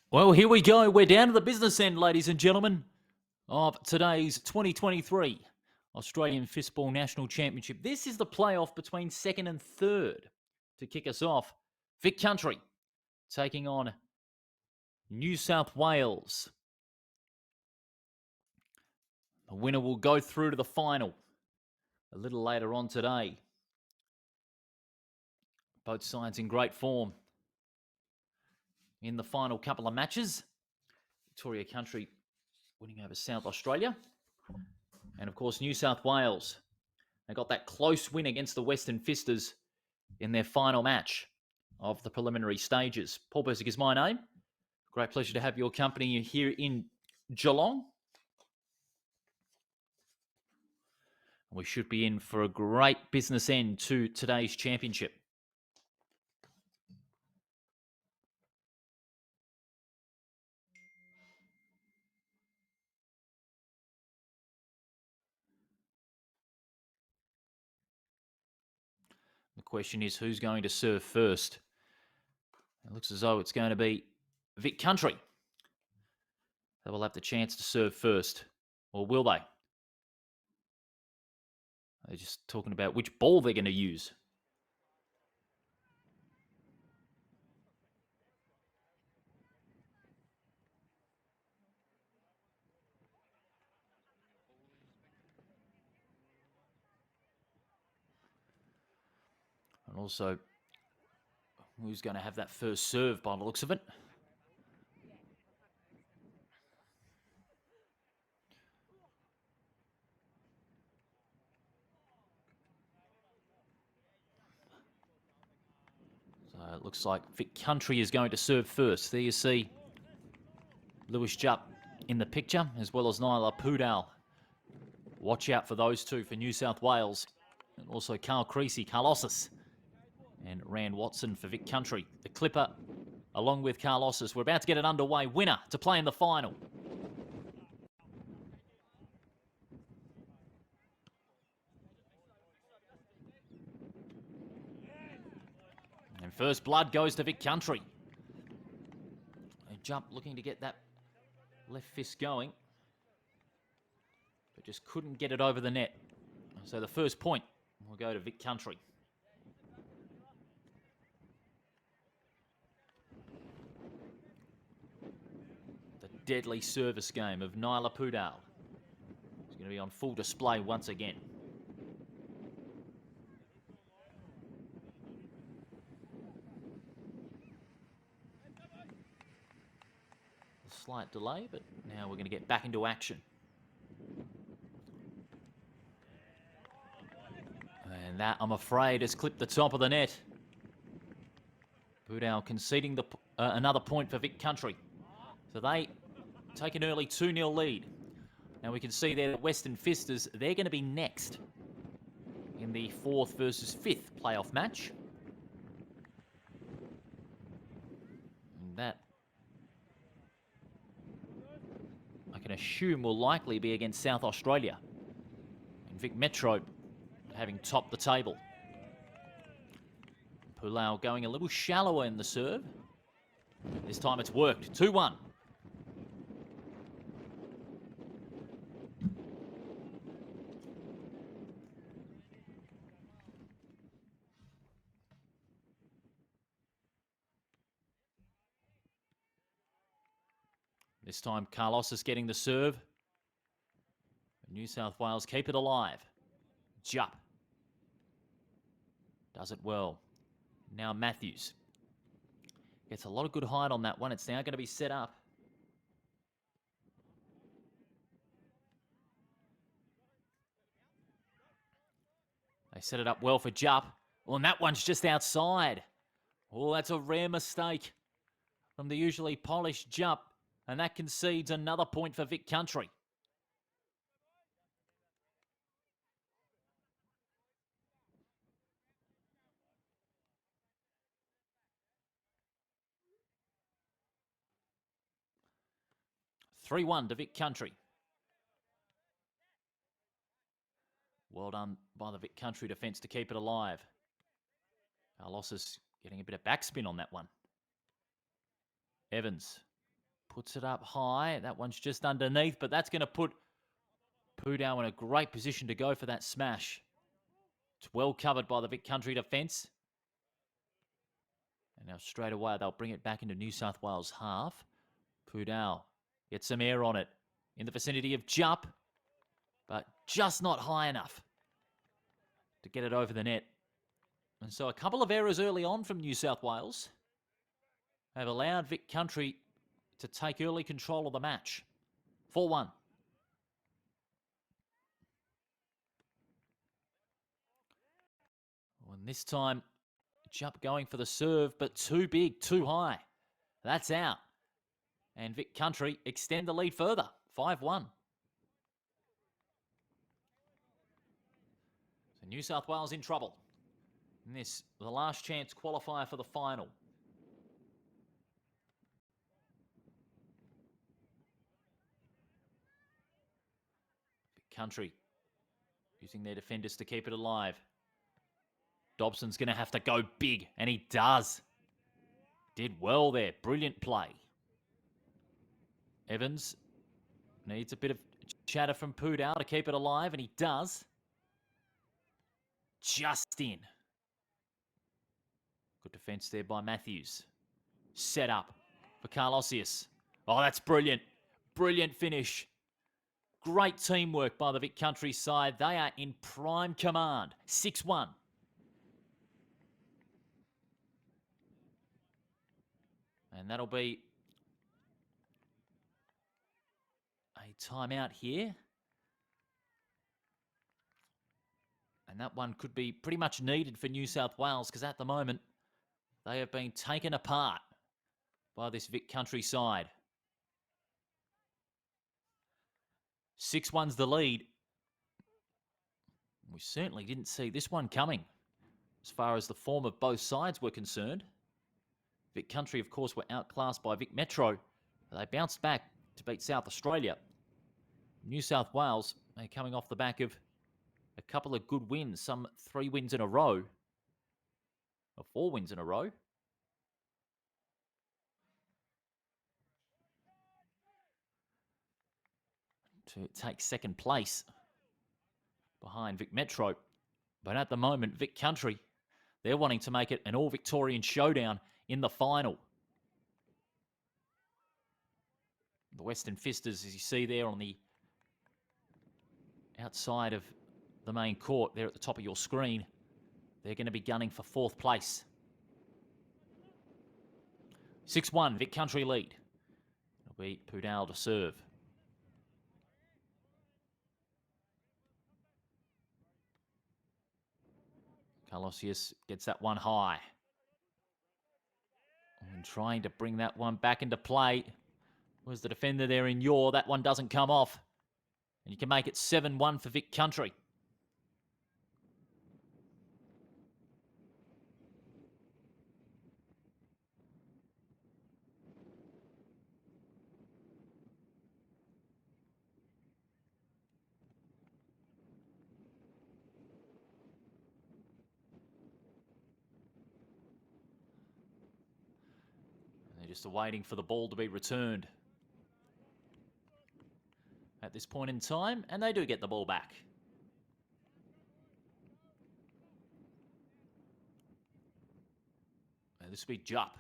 Well, here we go. We're down to the business end, ladies and gentlemen, of today's 2023 Australian Fistball National Championship. This is the playoff between second and third. To kick us off, Vic Country taking on New South Wales. The winner will go through to the final a little later on today. Both sides in great form in the final couple of matches. Victoria Country winning over South Australia. And of course, New South Wales. They got that close win against the Western Fisters in their final match of the preliminary stages. Paul Persick is my name. Great pleasure to have your company here in Geelong. We should be in for a great business end to today's championship. The question is, who's going to serve first? It looks as though it's going to be Vic Country. They will have the chance to serve first. Or will they? They're just talking about which ball they're going to use. And also, who's going to have that first serve by the looks of it? So it looks like Vic Country is going to serve first. There you see Lewis Jupp in the picture, as well as Nyla Pudal. Watch out for those two for New South Wales. And also Carl Creasy, Carlossus, and Rand Watson for Vic Country. The Clipper, along with Carlossus. We're about to get it underway. Winner to play in the final. And first blood goes to Vic Country. A jump looking to get that left fist going, but just couldn't get it over the net. So the first point will go to Vic Country. The deadly service game of Nyla Pudal is going to be on full display once again. A slight delay, but now we're going to get back into action. And that, I'm afraid, has clipped the top of the net. Pudal conceding another point for Vic Country. So they take an early 2-0 lead. Now we can see there the Western Fisters, they're going to be next in the 4th versus 5th playoff match. And that, I can assume, will likely be against South Australia. And Vic Metro having topped the table. Pudal going a little shallower in the serve. This time it's worked. 2-1. This time Carlos is getting the serve. New South Wales keep it alive. Jupp does it well. Now Matthews gets a lot of good height on that one. It's now going to be set up. They set it up well for Jupp. Well, and that one's just outside. Oh, that's a rare mistake from the usually polished Jupp. And that concedes another point for Vic Country. (3-1) to Vic Country. Well done by the Vic Country defence to keep it alive. Carlos is getting a bit of backspin on that one. Evans Puts it up high. That one's just underneath, but that's going to put Pudao in a great position to go for that smash. It's well covered by the Vic Country defence. And now straight away, they'll bring it back into New South Wales half. Pudao gets some air on it in the vicinity of Jupp, but just not high enough to get it over the net. And so a couple of errors early on from New South Wales have allowed Vic Country to take early control of the match. 4-1. And this time, Jupp going for the serve, but too big, too high. That's out. And Vic Country extend the lead further, 5-1. So New South Wales in trouble. And this, the last chance qualifier for the final. Vic Country using their defenders to keep it alive. Dobson's going to have to go big, and he does. Did well there. Brilliant play. Evans needs a bit of chatter from Pudao to keep it alive, and he does. Just in. Good defence there by Matthews. Set up for Carlosius. Oh, that's brilliant. Brilliant finish. Great teamwork by the Vic Country side. They are in prime command. 6-1. And that'll be a timeout here. And that one could be pretty much needed for New South Wales because at the moment they have been taken apart by this Vic Country side. 6-1's the lead. We certainly didn't see this one coming as far as the form of both sides were concerned. Vic Country, of course, were outclassed by Vic Metro. They bounced back to beat South Australia. New South Wales are coming off the back of a couple of good wins, some 3 wins in a row, or 4 wins in a row. To take second place behind Vic Metro. But at the moment, Vic Country, they're wanting to make it an all-Victorian showdown in the final. The Western Fisters, as you see there on the outside of the main court, there at the top of your screen, they're going to be gunning for 4th place. 6-1, Vic Country lead. It'll be Pudao to serve. Carlosius gets that one high. And trying to bring that one back into play was the defender there in Yor. That one doesn't come off. And you can make it 7-1 for Vic Country. Just waiting for the ball to be returned at this point in time, and they do get the ball back. And this will be Jupp.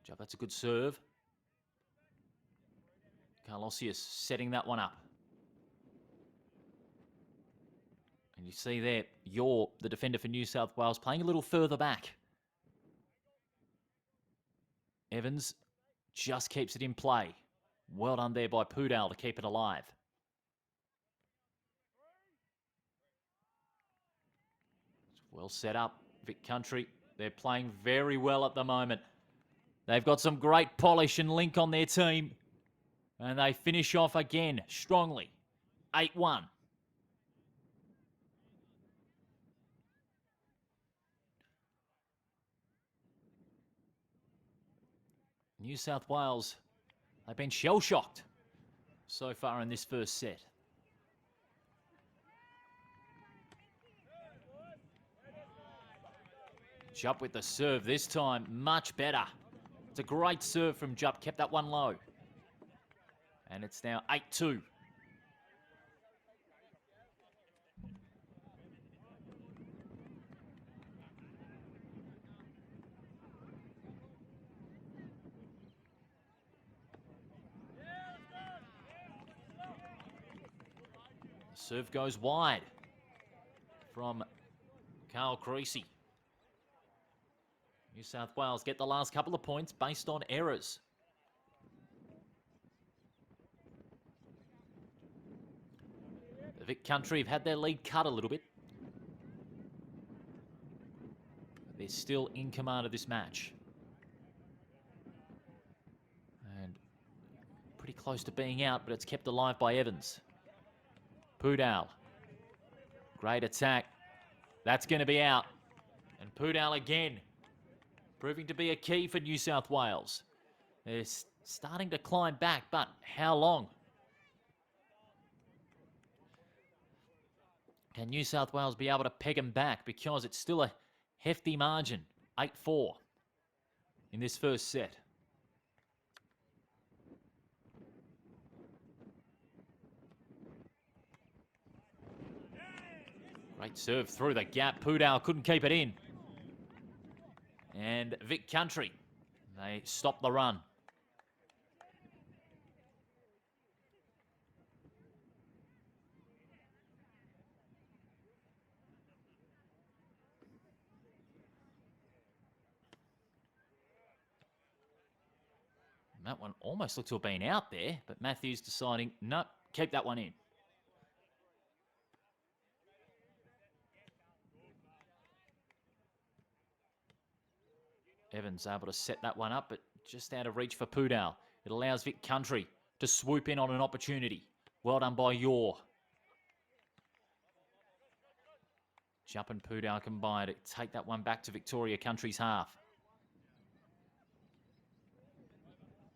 Jupp, that's a good serve. Carlosius setting that one up. And you see there, Yor, the defender for New South Wales, playing a little further back. Evans just keeps it in play. Well done there by Pudao to keep it alive. It's well set up. Vic Country, they're playing very well at the moment. They've got some great polish and link on their team. And they finish off again strongly. 8-1. New South Wales, they've been shell-shocked so far in this first set. Jupp with the serve this time, much better. It's a great serve from Jupp, kept that one low. And it's now 8-2. The serve goes wide from Carl Creasy. New South Wales get the last couple of points based on errors. The Vic Country have had their lead cut a little bit. They're still in command of this match. And pretty close to being out, but it's kept alive by Evans. Pudal. Great attack. That's going to be out. And Pudal again, proving to be a key for New South Wales. They're starting to climb back, but how long? Can New South Wales be able to peg them back? Because it's still a hefty margin, 8-4 in this first set. Great serve through the gap. Pudal couldn't keep it in. And Vic Country, they stop the run. And that one almost looked to have been out there, but Matthews deciding, no, keep that one in. Evans able to set that one up, but just out of reach for Pudal. It allows Vic Country to swoop in on an opportunity. Well done by Yaw. Jupp and Pudal combined to take that one back to Victoria Country's half.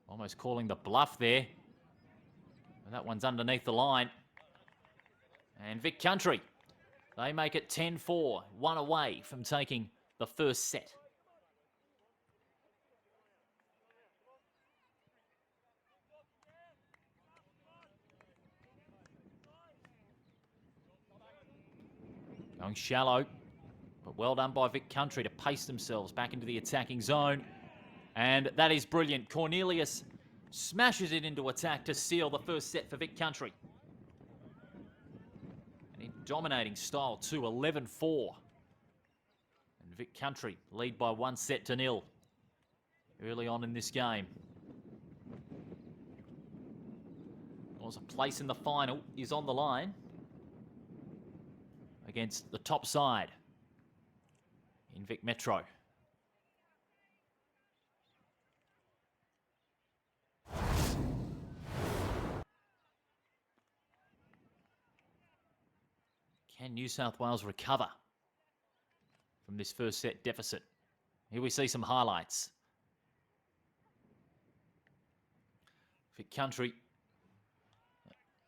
Almost calling the bluff there. And that one's underneath the line. And Vic Country, they make it 10-4, one away from taking the first set. Going shallow, but well done by Vic Country to pace themselves back into the attacking zone. And that is brilliant. Cornelius smashes it into attack to seal the first set for Vic Country. And in dominating style too, 11-4. And Vic Country lead by 1-0 early on in this game. Of course, a place in the final is on the line against the top side in Vic Metro. Can New South Wales recover from this first set deficit? Here we see some highlights. Vic Country,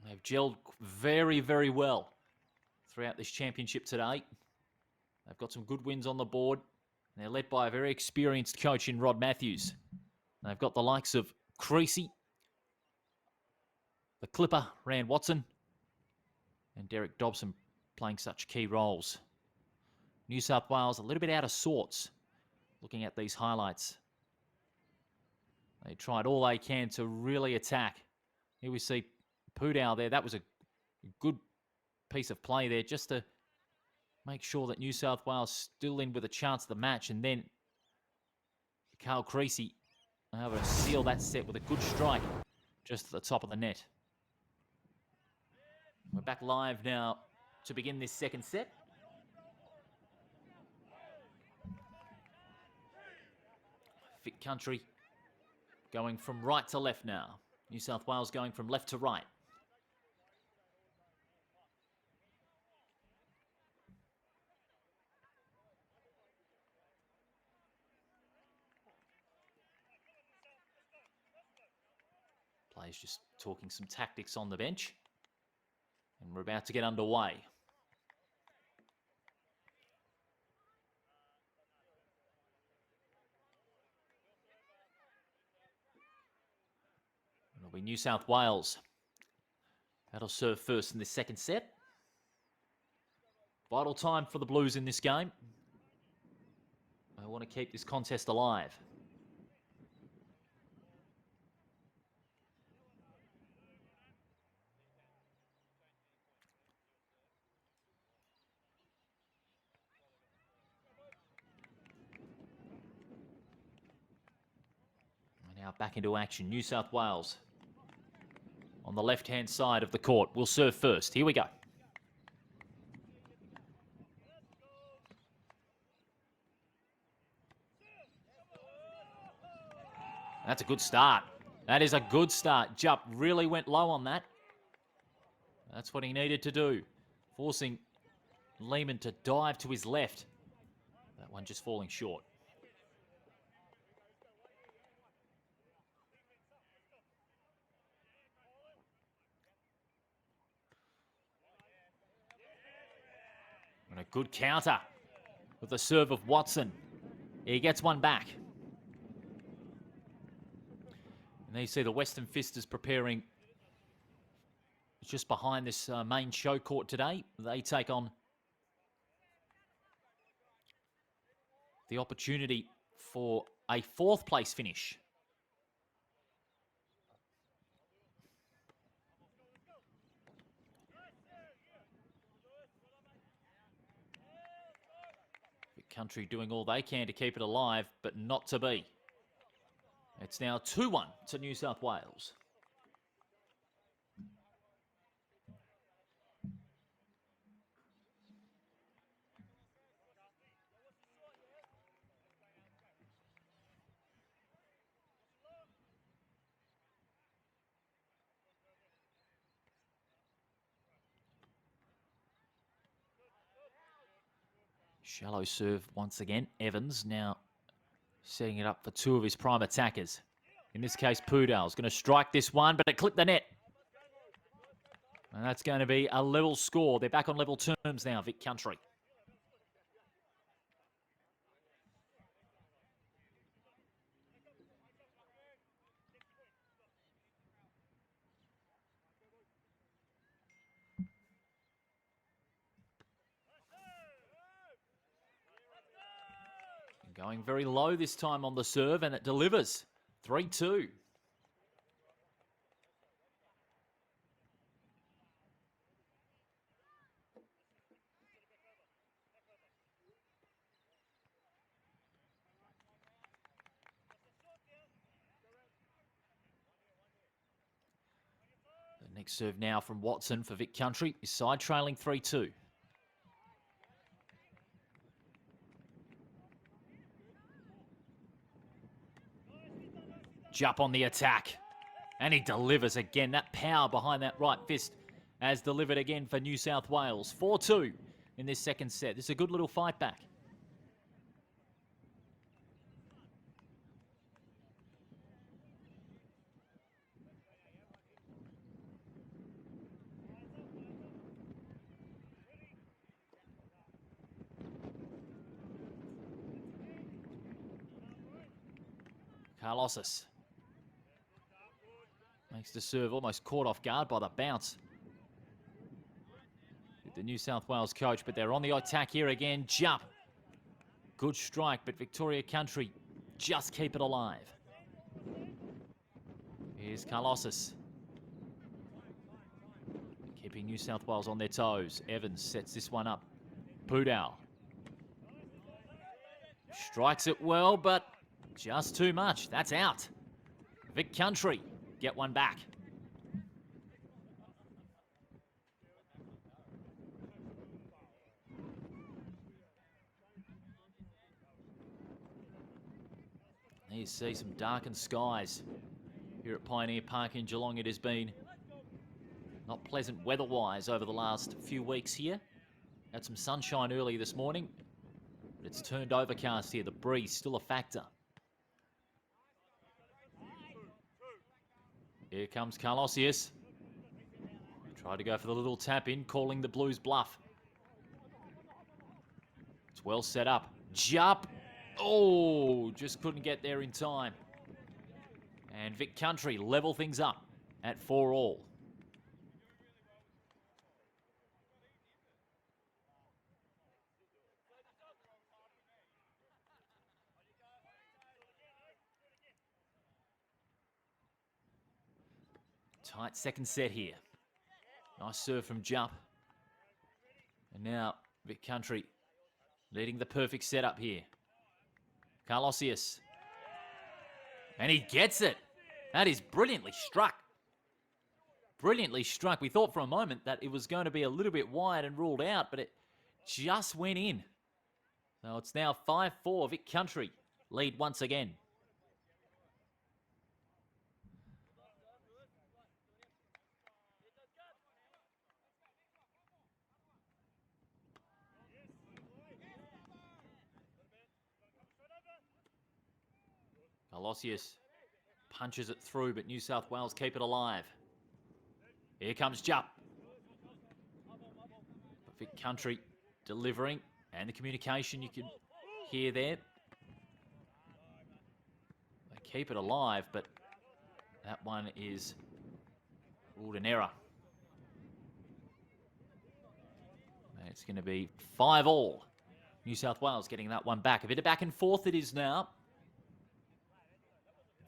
they've gelled very, very well throughout this championship today. They've got some good wins on the board. They're led by a very experienced coach in Rod Matthews. They've got the likes of Creasy, the Clipper, Rand Watson, and Derek Dobson playing such key roles. New South Wales a little bit out of sorts looking at these highlights. They tried all they can to really attack. Here we see Pudal there. That was a good piece of play there just to make sure that New South Wales still in with a chance of the match. And then Carl Creasy able to seal that set with a good strike just at the top of the net. We're back live now to begin this second set. Vic Country going from right to left now. New South Wales going from left to right. Players just talking some tactics on the bench. And we're about to get underway. It'll be New South Wales. That'll serve first in the second set. Vital time for the Blues in this game. They want to keep this contest alive. And now back into action. New South Wales on the left-hand side of the court will serve first. Here we go. That's a good start. That is a good start. Jupp really went low on that. That's what he needed to do. Forcing Lehman to dive to his left. That one just falling short. And a good counter with the serve of Watson. He gets one back. And there you see the Western Fisters preparing just behind this main show court today. They take on the opportunity for a fourth place finish. Vic Country doing all they can to keep it alive, but not to be. It's now 2-1 to New South Wales. Shallow serve once again. Evans now setting it up for two of his prime attackers. In this case, Pudal's going to strike this one, but it clipped the net. And that's going to be a level score. They're back on level terms now, Vic Country. Going very low this time on the serve, and it delivers. 3-2. The next serve now from Watson for Vic Country. His side trailing 3-2. Jupp on the attack. And he delivers again. That power behind that right fist has delivered again for New South Wales. 4-2 in this second set. This is a good little fight back. Carlossus makes the serve almost caught off guard by the bounce. The New South Wales coach, but they're on the attack here again. Jupp. Good strike, but Victoria Country just keep it alive. Here's Carlossus. Keeping New South Wales on their toes. Evans sets this one up. Pudal. Strikes it well, but just too much. That's out. Vic Country get one back. There you see some darkened skies here at Pioneer Park in Geelong. It has been not pleasant weather-wise over the last few weeks here. Had some sunshine early this morning, but it's turned overcast here. The breeze still a factor. Here comes Carlossus. Tried to go for the little tap in, calling the Blues bluff. It's well set up. Jupp. Oh, just couldn't get there in time. And Vic Country level things up. at 4-all. Tight second set here. Nice serve from Jump. And now Vic Country leading the perfect setup here. Carlosius. And he gets it. That is brilliantly struck. Brilliantly struck. We thought for a moment that it was going to be a little bit wide and ruled out, but it just went in. So it's now 5-4. Vic Country lead once again. Carlosius punches it through, but New South Wales keep it alive. Here comes Jupp. Vic Country delivering, and the communication you can hear there. They keep it alive, but that one is ruled an error. And it's going to be 5-all. New South Wales getting that one back. A bit of back and forth it is now.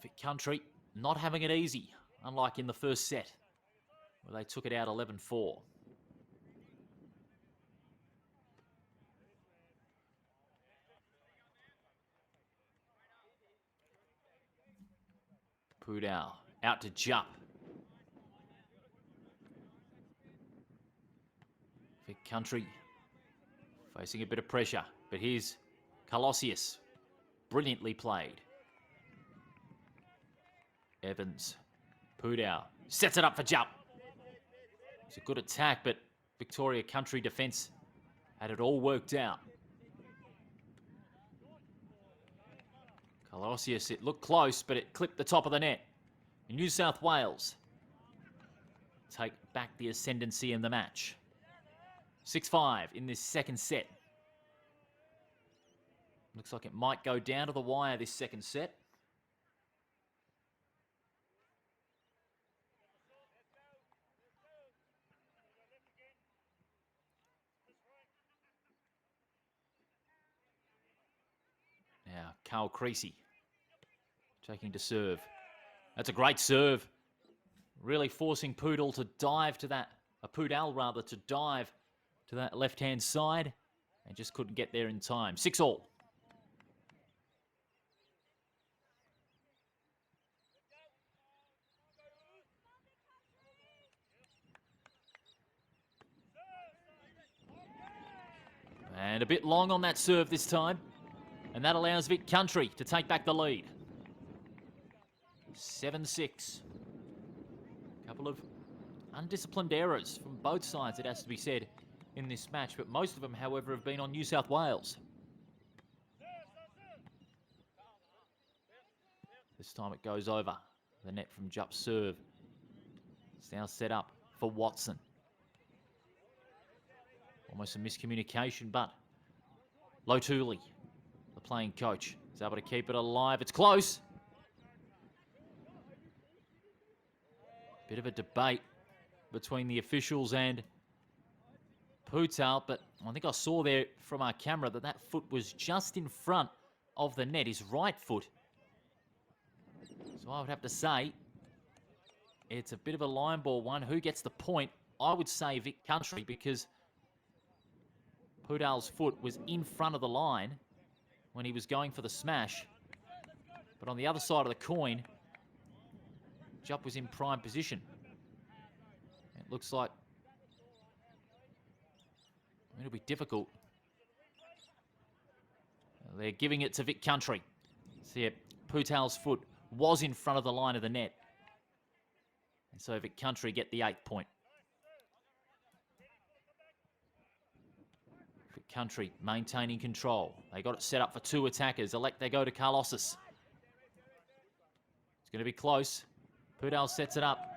Vic Country not having it easy, unlike in the first set, where they took it out 11-4. Pudal out to Jupp. Vic Country facing a bit of pressure, but here's Carlosius. Brilliantly played. Evans. Pudal sets it up for Jupp. It's a good attack, but Victoria Country defence had it all worked out. Carlosius, it looked close, but it clipped the top of the net. And New South Wales take back the ascendancy in the match. 6-5 in this second set. Looks like it might go down to the wire this second set. Now, Carl Creasy taking to serve. That's a great serve. Really forcing Pudal to dive to that, Pudal rather, to dive to that left-hand side, and just couldn't get there in time. 6-all. And a bit long on that serve this time. And that allows Vic Country to take back the lead. 7-6. A couple of undisciplined errors from both sides, it has to be said, in this match. But most of them, however, have been on New South Wales. This time it goes over the net from Jupp's serve. It's now set up for Watson. Almost a miscommunication, but Lotuli, the playing coach, is able to keep it alive. It's close. Bit of a debate between the officials and Pudal, but I think I saw there from our camera that that foot was just in front of the net, his right foot. So I would have to say it's a bit of a line ball one. Who gets the point? I would say Vic Country, because Pudal's foot was in front of the line when he was going for the smash. But on the other side of the coin, Jupp was in prime position. It looks like it'll be difficult. They're giving it to Vic Country. See it, Pudal's foot was in front of the line of the net. And so Vic Country get the 8th point. Vic Country maintaining control. They got it set up for 2 attackers. They go to Carlosius. It's going to be close. Pudal sets it up.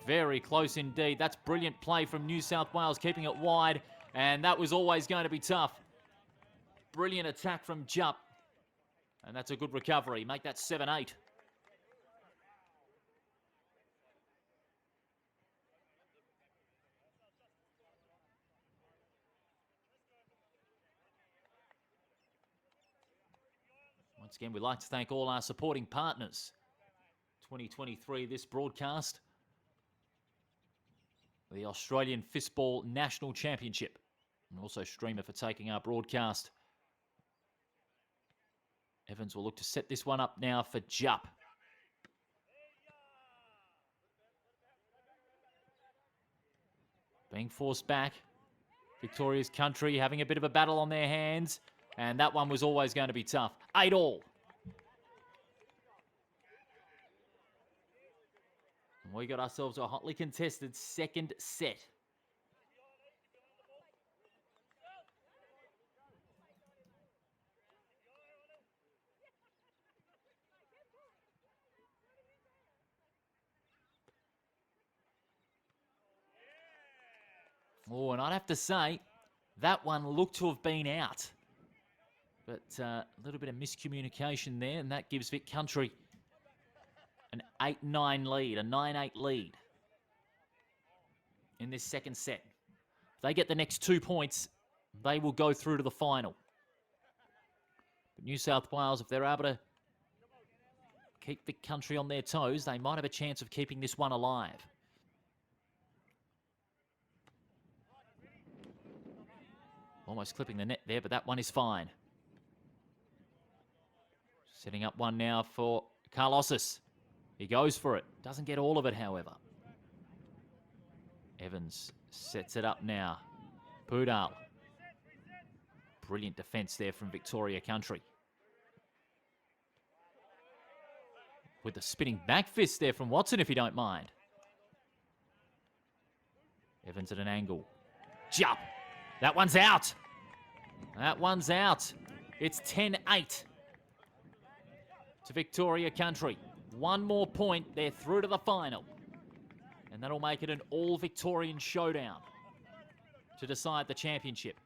Very close indeed. That's brilliant play from New South Wales, keeping it wide. And that was always going to be tough. Brilliant attack from Jupp. And that's a good recovery. Make that 7-8. Once again, we'd like to thank all our supporting partners. 2023, this broadcast, the Australian Fistball National Championship, and also Streamer for taking our broadcast. Evans will look to set this one up now for Jupp. Being forced back. Victoria's Country having a bit of a battle on their hands. And that one was always going to be tough. 8-all. And we got ourselves a hotly contested second set. Oh, and I'd have to say, that one looked to have been out. But a little bit of miscommunication there, and that gives Vic Country an 8-9 lead, a 9-8 lead in this second set. If they get the next 2 points, they will go through to the final. But New South Wales, if they're able to keep Vic Country on their toes, they might have a chance of keeping this one alive. Almost clipping the net there, but that one is fine. Setting up one now for Carlosis. He goes for it. Doesn't get all of it, however. Evans sets it up now. Pudal. Brilliant defense there from Victoria Country. With the spinning back fist there from Watson, if you don't mind. Evans at an angle. Jump. That one's out. That one's out. It's 10-8 to Victoria Country. One more point, they're through to the final. And that'll make it an all-Victorian showdown to decide the championship.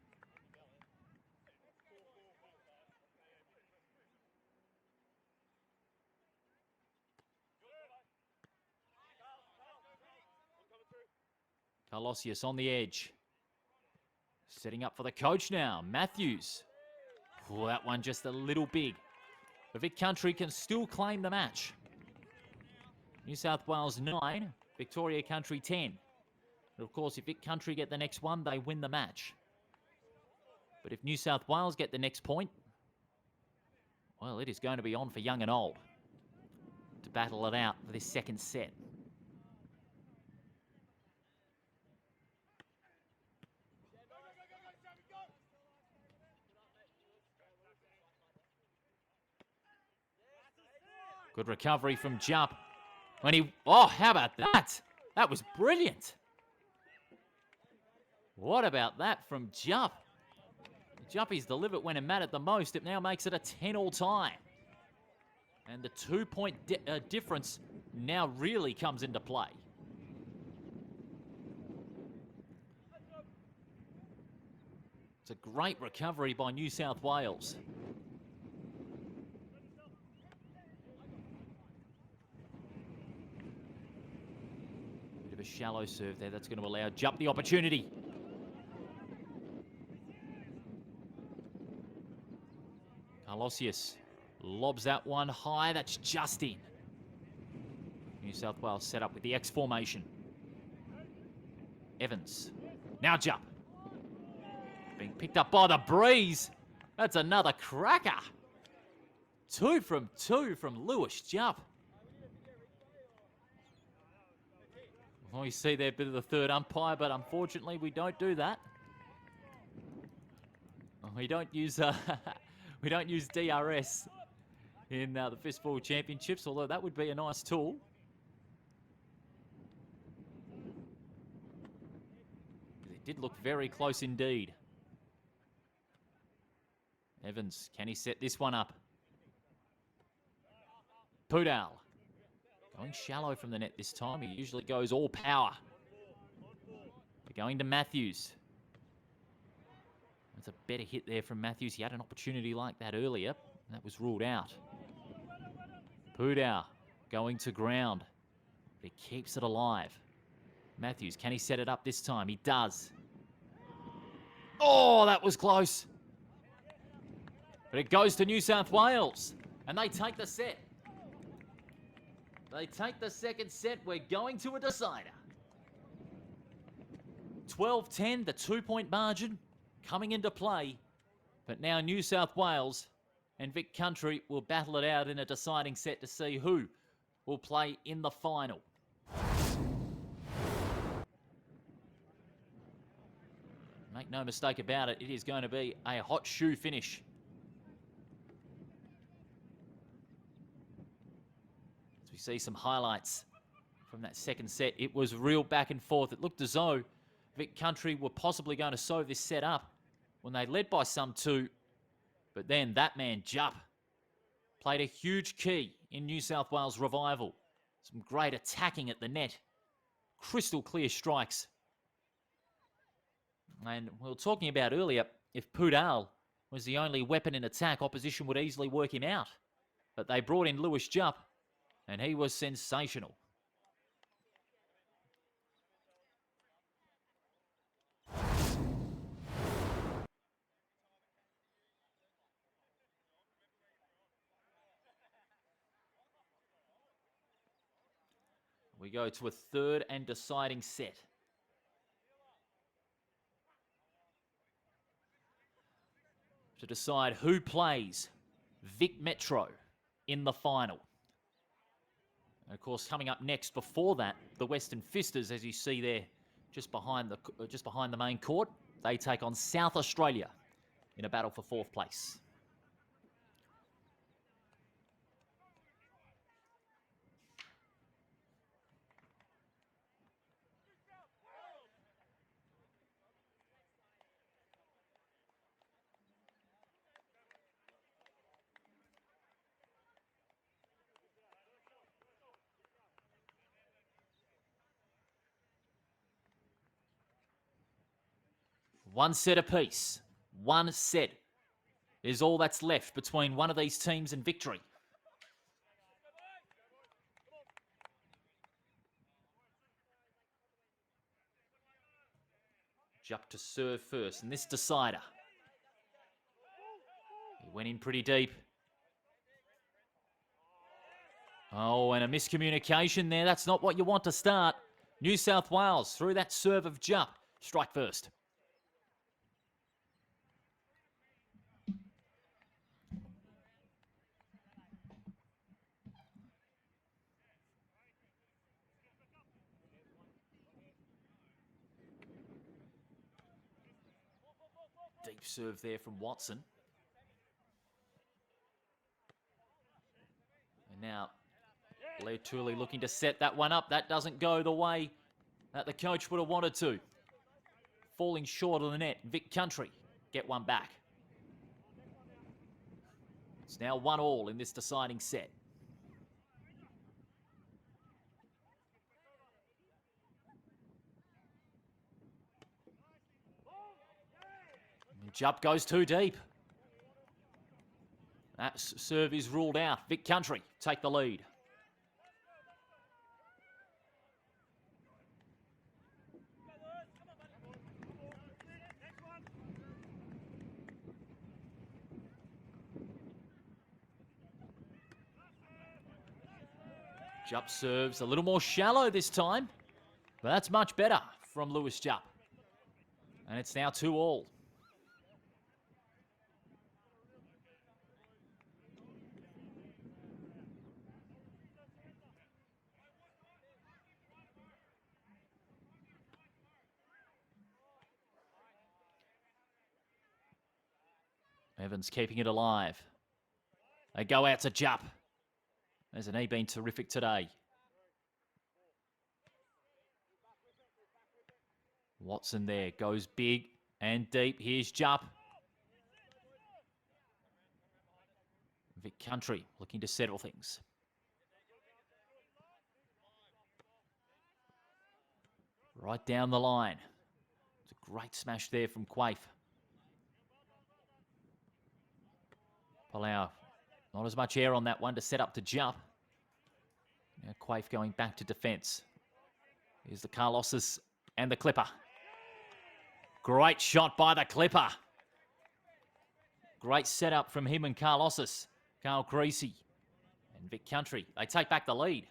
Carlosius on the edge. Setting up for the coach now, Matthews. Oh, that one just a little big. But Vic Country can still claim the match. New South Wales 9, Victoria Country 10. And of course, if Vic Country get the next one, they win the match. But if New South Wales get the next point, well, it is going to be on for young and old to battle it out for this second set. Good recovery from Jupp. When he, oh, how about that? That was brilliant. What about that from Jupp? Juppy's delivered when it mattered the most. It now makes it a 10-all tie. And the 2-point difference now really comes into play. It's a great recovery by New South Wales. Shallow serve there. That's going to allow Jupp the opportunity. Carlosius lobs that one high. That's just in. New South Wales set up with the X formation. Evans. Now Jupp. Being picked up by the breeze. That's another cracker. 2 from 2 from Lewis Jupp. Well, you see there a bit of the third umpire, but unfortunately we don't do that. We don't use we don't use DRS in the Fistball Championships, although that would be a nice tool. It did look very close indeed. Evans, can he set this one up? Pudal. Going shallow from the net this time. He usually goes all power. They're going to Matthews. That's a better hit there from Matthews. He had an opportunity like that earlier. That was ruled out. Pudal going to ground. But he keeps it alive. Matthews, can he set it up this time? He does. Oh, that was close. But it goes to New South Wales. And they take the set. They take the second set. We're going to a decider. 12-10, the 2-point margin coming into play. But now New South Wales and Vic Country will battle it out in a deciding set to see who will play in the final. Make no mistake about it, it is going to be a hot shoe finish. As we see some highlights from that second set, it was real back and forth. It looked as though Vic Country were possibly going to sew this set up when they led by some two. But then that man, Jupp, played a huge key in New South Wales revival. Some great attacking at the net. Crystal clear strikes. And we were talking about earlier, if Pudal was the only weapon in attack, opposition would easily work him out. But they brought in Lewis Jupp, and he was sensational. We go to a third and deciding set. To decide who plays Vic Metro in the final. And of course, coming up next before that, the Western Fisters, as you see there, just behind the main court, they take on South Australia in a battle for fourth place. One set apiece. One set is all that's left between one of these teams and victory. Jupp to serve first, and this decider. He went in pretty deep. Oh, and a miscommunication there. That's not what you want to start. New South Wales through that serve of Jupp. Strike first. Deep serve there from Watson. And now, Leo Tooley looking to set that one up. That doesn't go the way that the coach would have wanted to. Falling short of the net. Vic Country get one back. It's now 1-1 in this deciding set. Jupp goes too deep. That serve is ruled out. Vic Country take the lead. Jupp serves a little more shallow this time, but that's much better from Lewis Jupp. And it's now 2-2. Evans keeping it alive. They go out to Jupp. Hasn't he been terrific today? Watson there goes big and deep. Here's Jupp. Vic Country looking to settle things. Right down the line. It's a great smash there from Quaife. Palau, not as much air on that one to set up to Jupp. Now Quaife going back to defence. Here's the Carlossus and the Clipper. Great shot by the Clipper. Great setup from him and Carlossus. Carl Creasy and Vic Country. They take back the lead.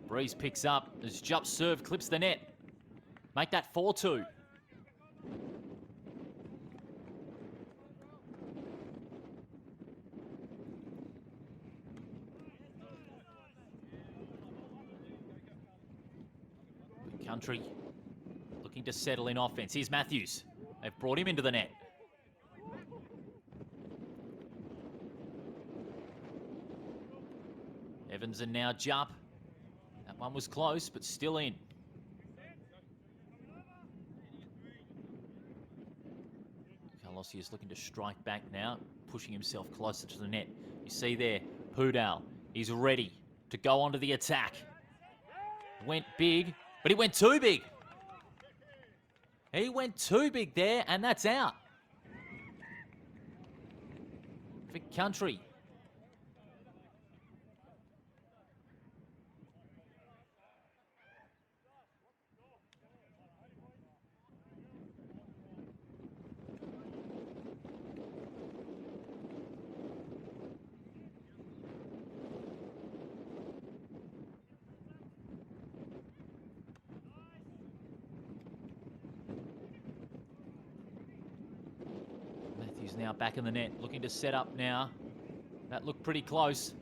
Breeze picks up as Jupp serve clips the net. Make that 4-2. Country looking to settle in offense. Here's Matthews. They've brought him into the net. Evans and now Jupp. That one was close, but still in. Carlossi is looking to strike back now, pushing himself closer to the net. You see there, Pudal is ready to go onto the attack. Went big, but he went too big. He went too big there, and that's out. Vic Country. Matthews now back in the net, looking to set up now. That looked pretty close.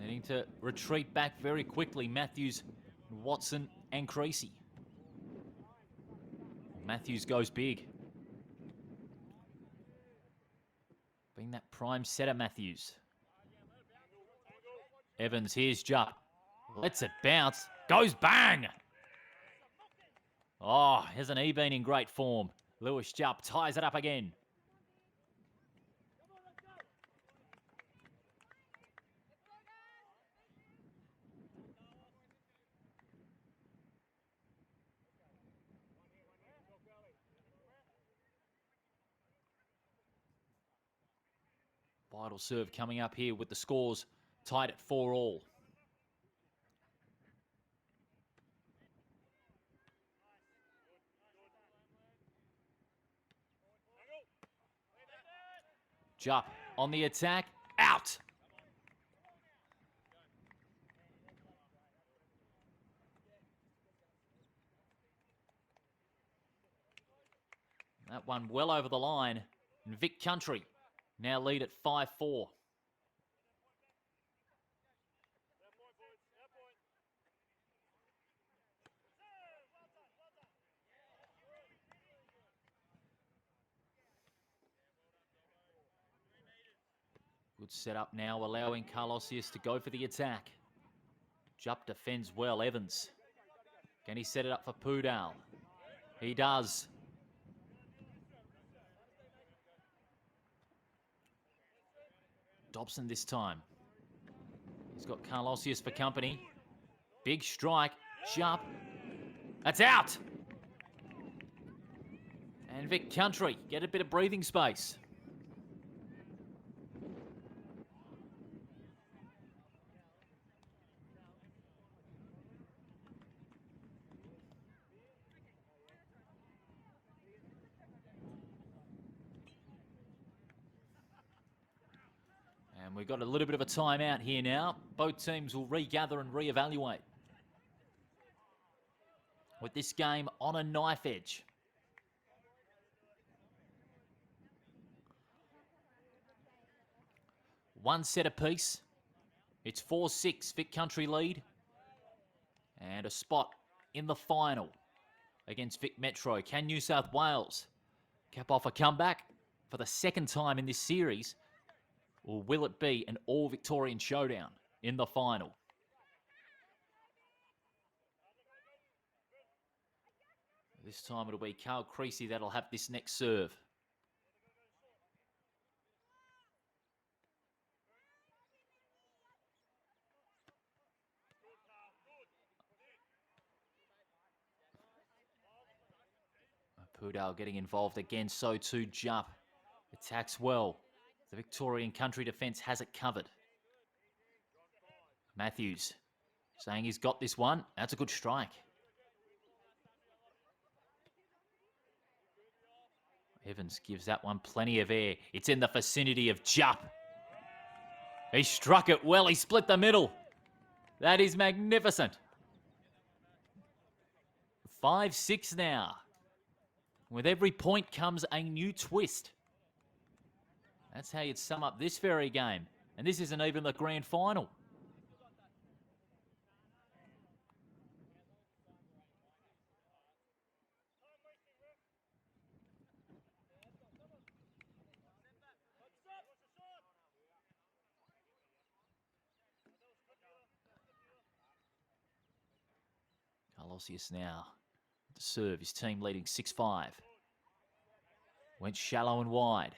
Needing to retreat back very quickly. Matthews, Watson, and Creasy. Matthews goes big. Being that prime setter, Matthews. Evans, here's Jupp. Lets it bounce. Goes bang! Oh, hasn't he been in great form? Lewis Jupp ties it up again. Vital serve coming up here with the scores tied at 4-all. Jupp on the attack. Out! That one well over the line. And Vic Country now lead at 5-4. Good setup now, allowing Carlossius to go for the attack. Jupp defends well, Evans. Can he set it up for Pudal? He does. Dobson this time. He's got Carlossius for company. Big strike. Jupp. That's out! And Vic Country get a bit of breathing space. And we've got a little bit of a timeout here now. Both teams will regather and reevaluate. With this game on a knife edge. One set apiece. It's 4-6, Vic Country lead. And a spot in the final against Vic Metro. Can New South Wales cap off a comeback for the second time in this series? Or will it be an all-Victorian showdown in the final? This time it'll be Carl Creasy that'll have this next serve. Pudal getting involved again, so too Jupp. Attacks well. The Victorian Country defence has it covered. Matthews saying he's got this one. That's a good strike. Evans gives that one plenty of air. It's in the vicinity of Jupp. He struck it well. He split the middle. That is magnificent. 5-6 now. With every point comes a new twist. That's how you'd sum up this very game. And this isn't even the grand final. Carlosius now to serve. His team leading 6-5. Went shallow and wide.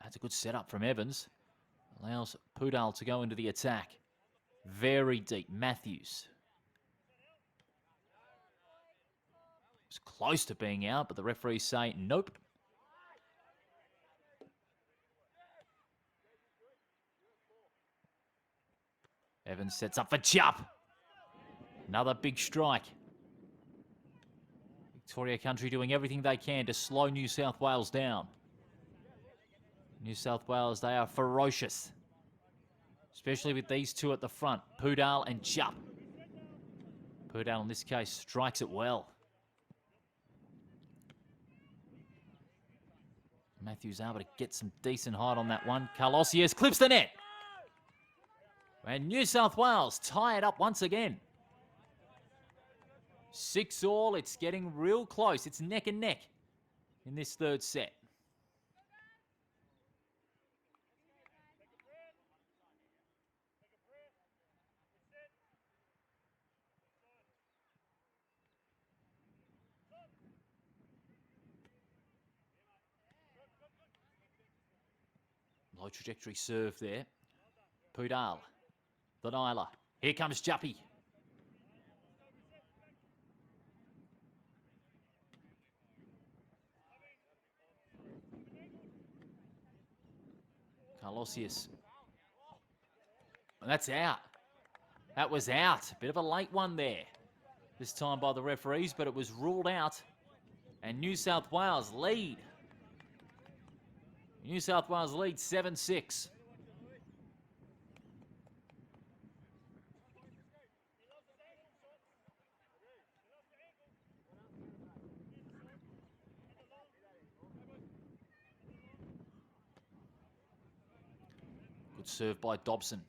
That's a good setup from Evans. Allows Pudal to go into the attack. Very deep. Matthews. It's close to being out, but the referees say nope. Evans sets up for Jupp. Another big strike. Victoria Country doing everything they can to slow New South Wales down. New South Wales, they are ferocious. Especially with these two at the front, Pudal and Jupp. Pudal in this case strikes it well. Matthews able to get some decent height on that one. Carlosius clips the net. And New South Wales tie it up once again. 6-all. It's getting real close. It's neck and neck in this third set. Low trajectory serve there. Pudal. The Nyla. Here comes Juppy. Carlosius. That's out. That was out. Bit of a late one there. This time by the referees, but it was ruled out. And New South Wales lead. New South Wales lead 7-6. Good serve by Dobson.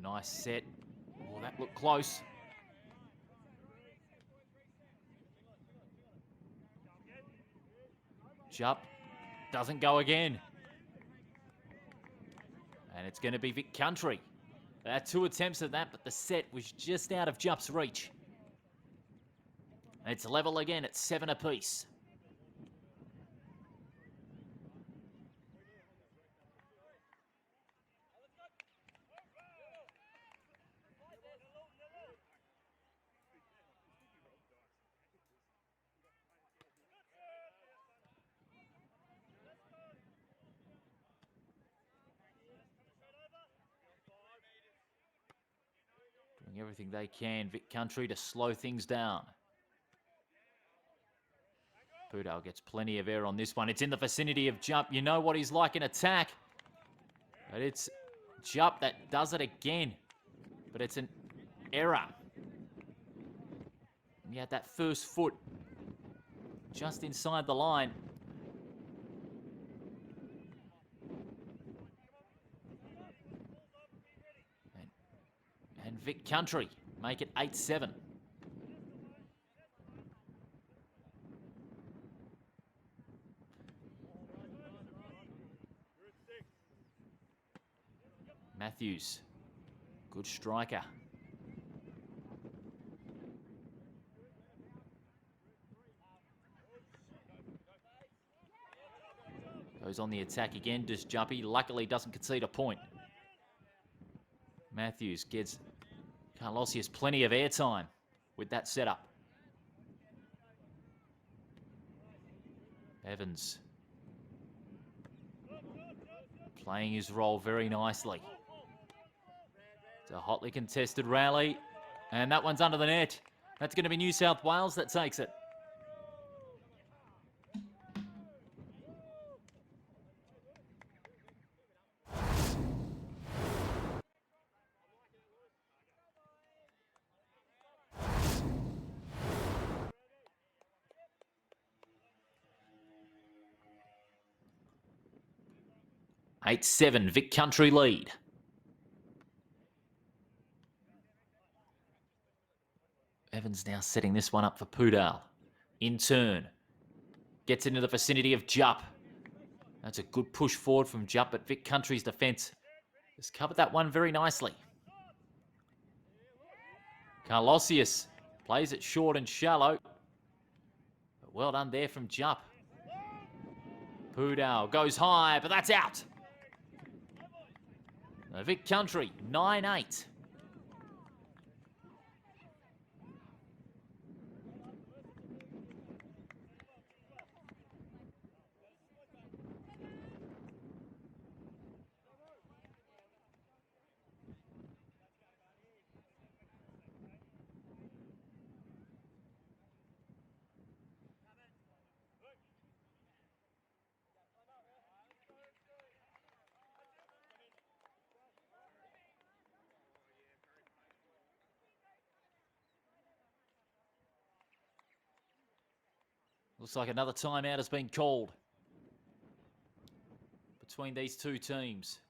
Nice set. Oh, that looked close. Jupp doesn't go again. And it's going to be Vic Country. They had 2 attempts at that, but the set was just out of Jupp's reach. And it's level again at 7 apiece. Doing everything they can, Vic Country, to slow things down. Pudal gets plenty of air on this one. It's in the vicinity of Jupp. You know what he's like in attack. But it's Jupp that does it again. But it's an error. And he had that first foot just inside the line. And Vic Country make it 8-7. Matthews, good striker. Goes on the attack again, does Juppy. Luckily doesn't concede a point. Matthews gives Carlosius plenty of airtime with that setup. Evans playing his role very nicely. It's a hotly contested rally, and that one's under the net. That's going to be New South Wales that takes it. (8-7) Vic Country lead. Evans now setting this one up for Pudal. In turn. Gets into the vicinity of Jupp. That's a good push forward from Jupp, but Vic Country's defence has covered that one very nicely. Carlosius plays it short and shallow. But well done there from Jupp. Pudal goes high, but that's out. Vic Country, 9-8. Looks like another timeout has been called between these two teams.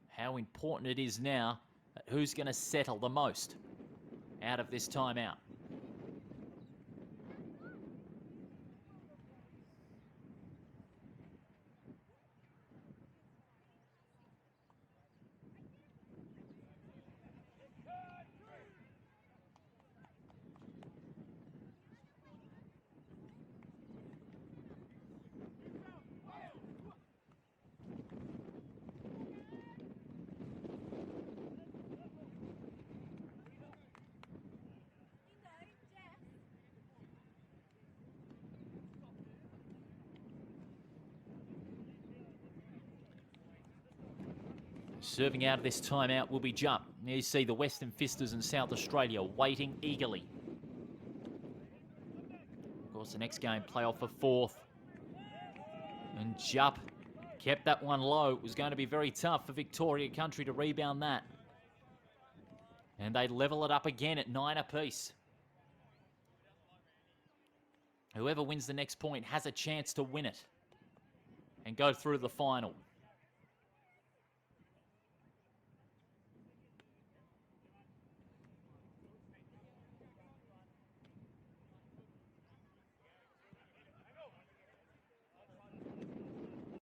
How important it is now that who's going to settle the most out of this timeout. Serving out of this timeout will be Jupp. There you see the Western Fisters and South Australia waiting eagerly. Of course, the next game, playoff for fourth. And Jupp kept that one low. It was going to be very tough for Victoria Country to rebound that. And they level it up again at 9 apiece. Whoever wins the next point has a chance to win it and go through to the final.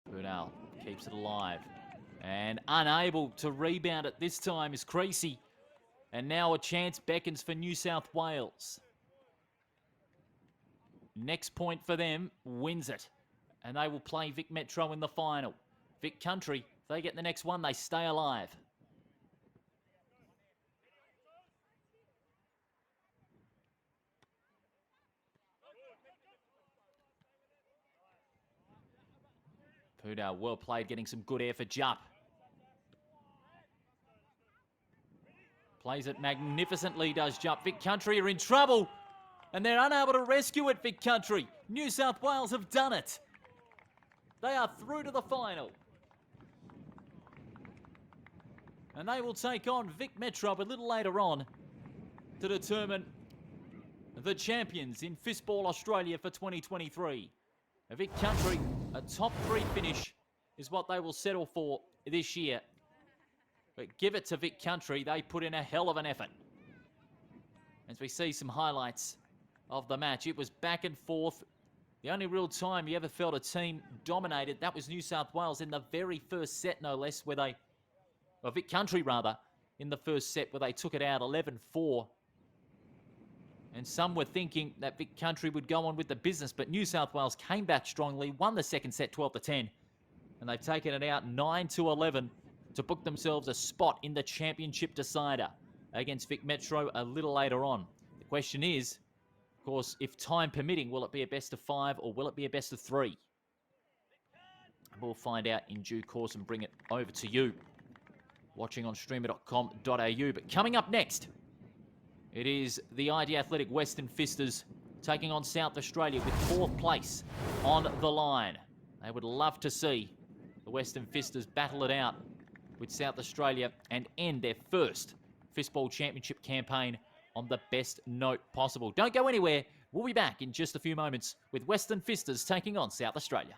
Brunel keeps it alive. And unable to rebound it this time is Creasy. And now a chance beckons for New South Wales. Next point for them wins it. And they will play Vic Metro in the final. Vic Country, if they get the next one, they stay alive. Pudal, well played, getting some good air for Jupp. Plays it magnificently, does Jupp. Vic Country are in trouble, and they're unable to rescue it, Vic Country. New South Wales have done it. They are through to the final. And they will take on Vic Metro a little later on to determine the champions in Fistball Australia for 2023. Vic Country, a top 3 finish is what they will settle for this year. But give it to Vic Country, they put in a hell of an effort. As we see some highlights of the match, it was back and forth. The only real time you ever felt a team dominated, that was New South Wales in the very first set, no less, where they, or Vic Country rather, in the first set where they took it out 11-4. And some were thinking that Vic Country would go on with the business, but New South Wales came back strongly, won the second set 12-10, and they've taken it out 9-11 to book themselves a spot in the championship decider against Vic Metro a little later on. The question is, Of course, if time permitting, will it be a best of 5 or will it be a best of 3? We'll find out in due course and bring it over to you, watching on streamer.com.au. But coming up next, it is the ID Athletic Western Fisters taking on South Australia with 4th place on the line. They would love to see the Western Fisters battle it out with South Australia and end their first Fistball Championship campaign on the best note possible. Don't go anywhere. We'll be back in just a few moments with Western Fisters taking on South Australia.